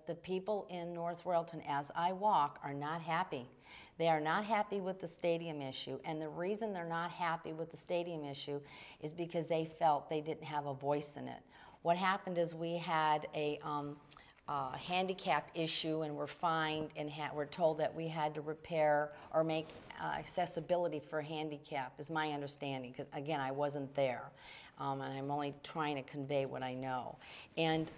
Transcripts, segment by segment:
the people in North Royalton, as I walk, are not happy. They are not happy with the stadium issue, and the reason they're not happy with the stadium issue is because they felt they didn't have a voice in it. What happened is we had a handicap issue, and we're fined and we're told that we had to repair or make accessibility for handicap, is my understanding, because again, I wasn't there, and I'm only trying to convey what I know. And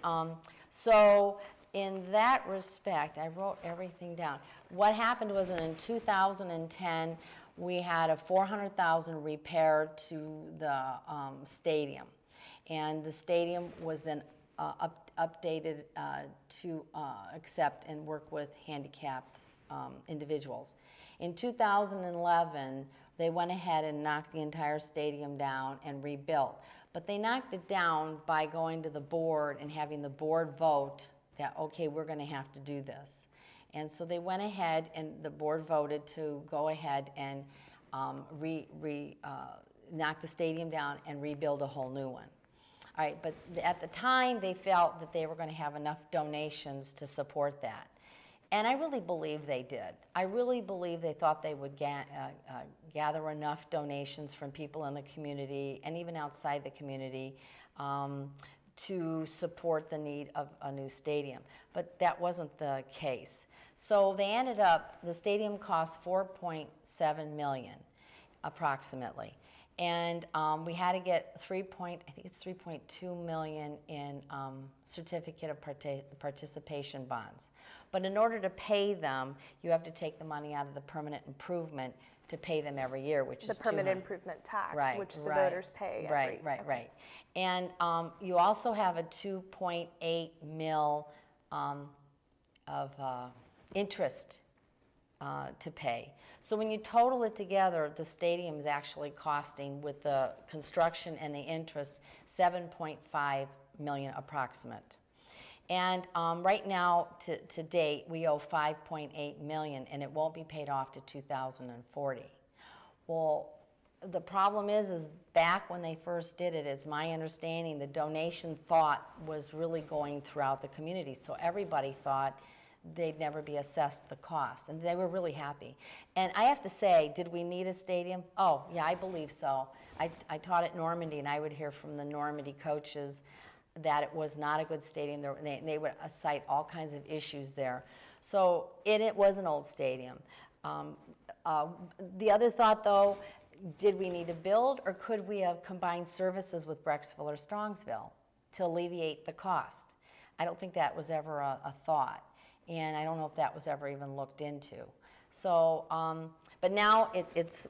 so in that respect, I wrote everything down. What happened was in 2010, we had a $400,000 repair to the stadium, and the stadium was then updated to accept and work with handicapped individuals. In 2011, they went ahead and knocked the entire stadium down and rebuilt. But they knocked it down by going to the board and having the board vote that, okay, we're going to have to do this. And so they went ahead and the board voted to go ahead and knock the stadium down and rebuild a whole new one. All right, but at the time, they felt that they were going to have enough donations to support that. And I really believe they did. I really believe they thought they would gather enough donations from people in the community and even outside the community to support the need of a new stadium. But that wasn't the case. So they ended up, the stadium cost $4.7 million approximately. And we had to get I think it's $3.2 million in certificate of participation bonds. But in order to pay them, you have to take the money out of the permanent improvement to pay them every year, which is the permanent improvement tax, right, which the voters pay. Right. And you also have a $2.8 million of interest to pay. So when you total it together, the stadium is actually costing, with the construction and the interest, $7.5 million approximate. And right now, to date, we owe $5.8 million, and it won't be paid off to 2040. Well, the problem is back when they first did it, it's my understanding, the donation thought was really going throughout the community. So everybody thought they'd never be assessed the cost, and they were really happy. And I have to say, did we need a stadium? Oh, yeah, I believe so. I taught at Normandy, and I would hear from the Normandy coaches that it was not a good stadium. They would cite all kinds of issues there. So it was an old stadium. The other thought, though, did we need to build, or could we have combined services with Brecksville or Strongsville to alleviate the cost? I don't think that was ever a thought. And I don't know if that was ever even looked into. So, but now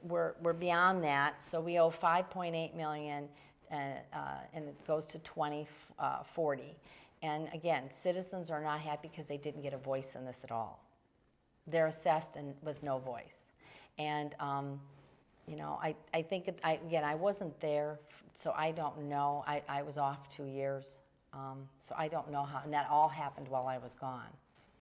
we're beyond that. So we owe $5.8 million, and it goes to 2040. And again, citizens are not happy because they didn't get a voice in this at all. They're assessed with no voice. And you know, I think again, I wasn't there, so I don't know. I was off 2 years, so I don't know how. And that all happened while I was gone.